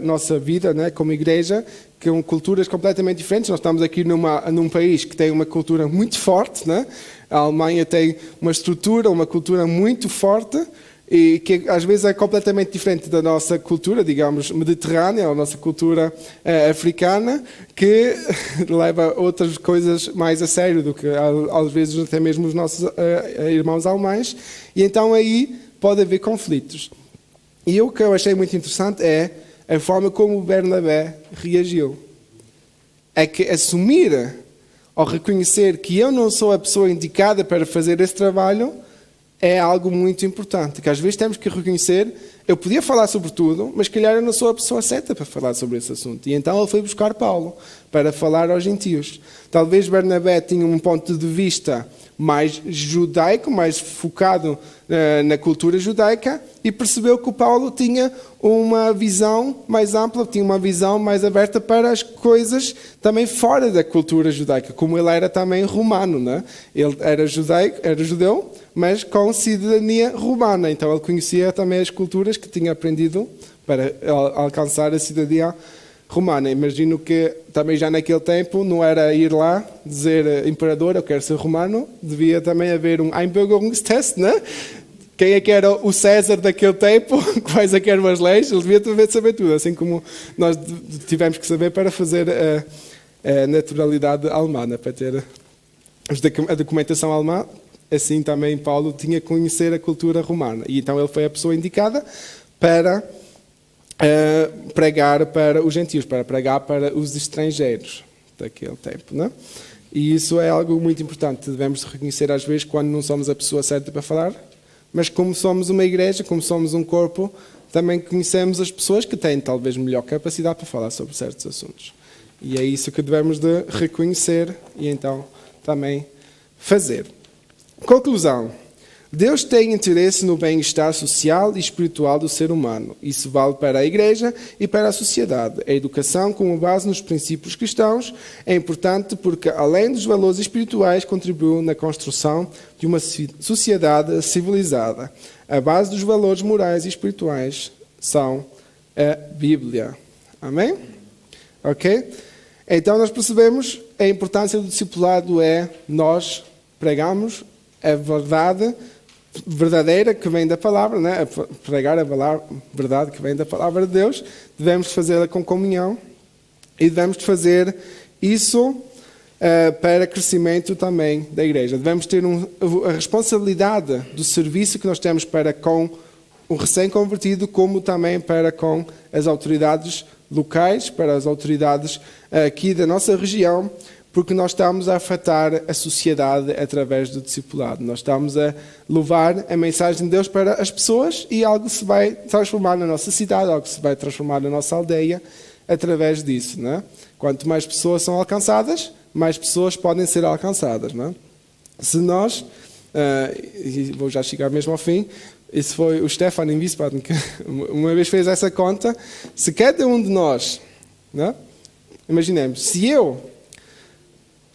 nossa vida, né, como igreja, com culturas completamente diferentes. Nós estamos aqui num país que tem uma cultura muito forte, né? A Alemanha tem uma estrutura, uma cultura muito forte, e que às vezes é completamente diferente da nossa cultura, digamos, mediterrânea, ou nossa cultura africana, que leva outras coisas mais a sério do que, às vezes, até mesmo os nossos irmãos alemães. E então aí pode haver conflitos. E o que eu achei muito interessante é a forma como o Barnabé reagiu. É que assumir, ou reconhecer que eu não sou a pessoa indicada para fazer esse trabalho, é algo muito importante, que às vezes temos que reconhecer eu podia falar sobre tudo, mas calhar eu não sou a pessoa certa para falar sobre esse assunto. E então ele foi buscar Paulo para falar aos gentios. Talvez Bernabé tinha um ponto de vista mais judaico, mais focado na cultura judaica, e percebeu que o Paulo tinha uma visão mais ampla, tinha uma visão mais aberta para as coisas também fora da cultura judaica, como ele era também romano, né? Ele era judeu, mas com cidadania romana, então ele conhecia também as culturas que tinha aprendido para alcançar a cidadania romana. Imagino que também já naquele tempo não era ir lá dizer imperador, eu quero ser romano, devia também haver um Einbürgerungstest, né? Quem é que era o César daquele tempo, quais é que eram as leis, ele devia saber tudo, assim como nós tivemos que saber para fazer a naturalidade alemã, para ter a documentação alemã, assim também Paulo tinha que conhecer a cultura romana. E então ele foi a pessoa indicada para pregar para os gentios, para pregar para os estrangeiros daquele tempo, não é? E isso é algo muito importante, devemos reconhecer às vezes quando não somos a pessoa certa para falar, mas como somos uma igreja, como somos um corpo, também conhecemos as pessoas que têm talvez melhor capacidade para falar sobre certos assuntos. E é isso que devemos de reconhecer e então também fazer. Conclusão. Deus tem interesse no bem-estar social e espiritual do ser humano. Isso vale para a igreja e para a sociedade. A educação, com base nos princípios cristãos, é importante porque, além dos valores espirituais, contribuiu na construção de uma sociedade civilizada. A base dos valores morais e espirituais são a Bíblia. Amém? Ok? Então nós percebemos a importância do discipulado é nós pregamos a verdade verdadeira que vem da palavra, né? Pregar a verdade que vem da palavra de Deus, devemos fazê-la com comunhão e devemos fazer isso para crescimento também da igreja. Devemos ter a responsabilidade do serviço que nós temos para com o recém-convertido, como também para com as autoridades locais, para as autoridades aqui da nossa região, porque nós estamos a afetar a sociedade através do discipulado. Nós estamos a levar a mensagem de Deus para as pessoas e algo se vai transformar na nossa cidade, algo se vai transformar na nossa aldeia através disso. Não é? Quanto mais pessoas são alcançadas, mais pessoas podem ser alcançadas. Não é? Se nós, e vou já chegar mesmo ao fim, isso foi o Stefan em Wiesbaden que uma vez fez essa conta, se cada um de nós, não é? Imaginemos, se eu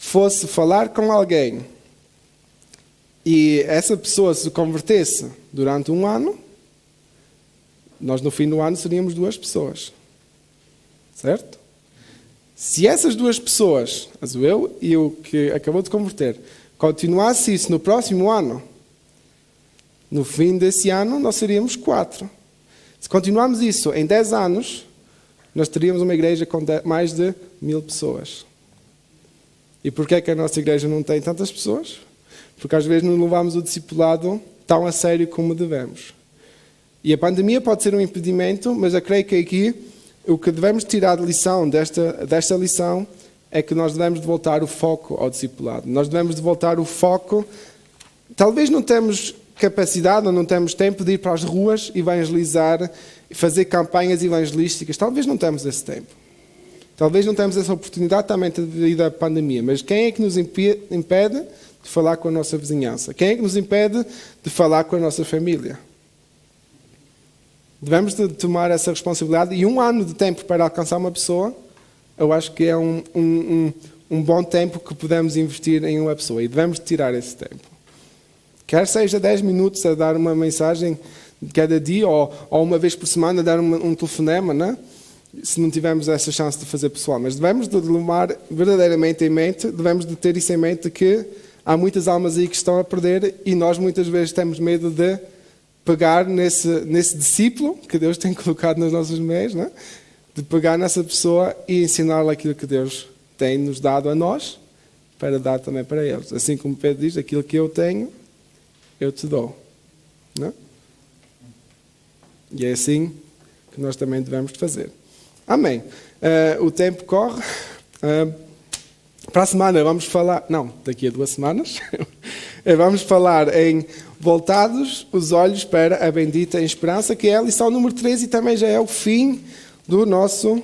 fosse falar com alguém e essa pessoa se convertesse durante um ano, nós no fim do ano seríamos 2 pessoas. Certo? Se essas 2 pessoas, eu e o que acabou de converter, continuasse isso no próximo ano, no fim desse ano nós seríamos 4. Se continuarmos isso em 10 anos, nós teríamos uma igreja com mais de 1000 pessoas. E porquê é que a nossa igreja não tem tantas pessoas? Porque às vezes não levamos o discipulado tão a sério como devemos. E a pandemia pode ser um impedimento, mas eu creio que aqui o que devemos tirar de lição desta lição é que nós devemos de voltar o foco ao discipulado. Nós devemos de voltar o foco. Talvez não temos capacidade ou não temos tempo de ir para as ruas evangelizar, fazer campanhas evangelísticas. Talvez não temos esse tempo. Talvez não temos essa oportunidade também devido à pandemia, mas quem é que nos impede de falar com a nossa vizinhança? Quem é que nos impede de falar com a nossa família? Devemos de tomar essa responsabilidade e 1 ano de tempo para alcançar uma pessoa, eu acho que é um bom tempo que podemos investir em uma pessoa e devemos tirar esse tempo. Quer seja 10 minutos a dar uma mensagem cada dia ou uma vez por semana a dar um telefonema, não é? Se não tivermos essa chance de fazer pessoal, mas devemos de levar verdadeiramente em mente, devemos de ter isso em mente que há muitas almas aí que estão a perder e nós muitas vezes temos medo de pegar nesse discípulo que Deus tem colocado nos nossos meios, não é? De pegar nessa pessoa e ensiná-la aquilo que Deus tem nos dado a nós para dar também para eles. Assim como Pedro diz, aquilo que eu tenho, eu te dou. Não é? E é assim que nós também devemos fazer. Amém. O tempo corre. Para a semana vamos falar... Não, daqui a 2 semanas. Vamos falar em voltados os olhos para a bendita esperança, que é a lição número 13 e também já é o fim do nosso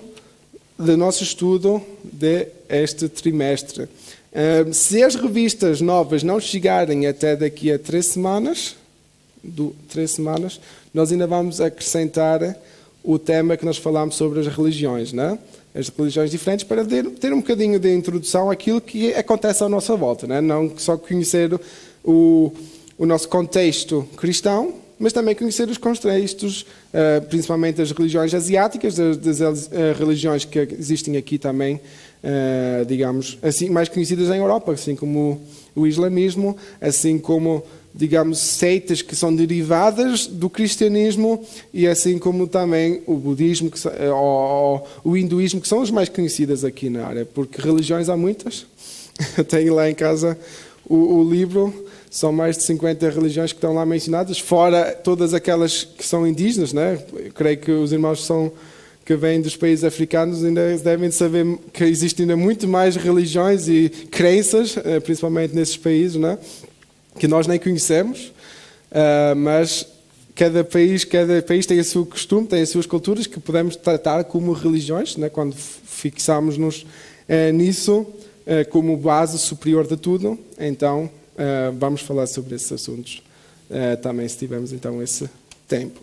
estudo deste trimestre. Se as revistas novas não chegarem até daqui a 3 semanas, nós ainda vamos acrescentar o tema que nós falámos sobre as religiões, né? As religiões diferentes, para ter um bocadinho de introdução àquilo que acontece à nossa volta, né? Não só conhecer o nosso contexto cristão, mas também conhecer os contextos, principalmente das religiões asiáticas, das religiões que existem aqui também, digamos, assim, mais conhecidas em Europa, assim como o islamismo, assim como, digamos, seitas que são derivadas do cristianismo e assim como também o budismo ou o hinduísmo, que são as mais conhecidas aqui na área, porque religiões há muitas. Eu tenho lá em casa o livro, são mais de 50 religiões que estão lá mencionadas, fora todas aquelas que são indígenas, né? Eu creio que os irmãos que vêm dos países africanos ainda devem saber que existem ainda muito mais religiões e crenças, principalmente nesses países, né? Que nós nem conhecemos, mas cada país tem o seu costume, tem as suas culturas que podemos tratar como religiões, né? Quando fixamos-nos nisso como base superior de tudo. Então vamos falar sobre esses assuntos também, se tivermos então esse tempo.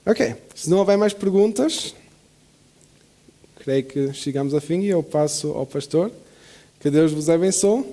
Ok, se não houver mais perguntas, creio que chegamos ao fim e eu passo ao pastor. Que Deus vos abençoe.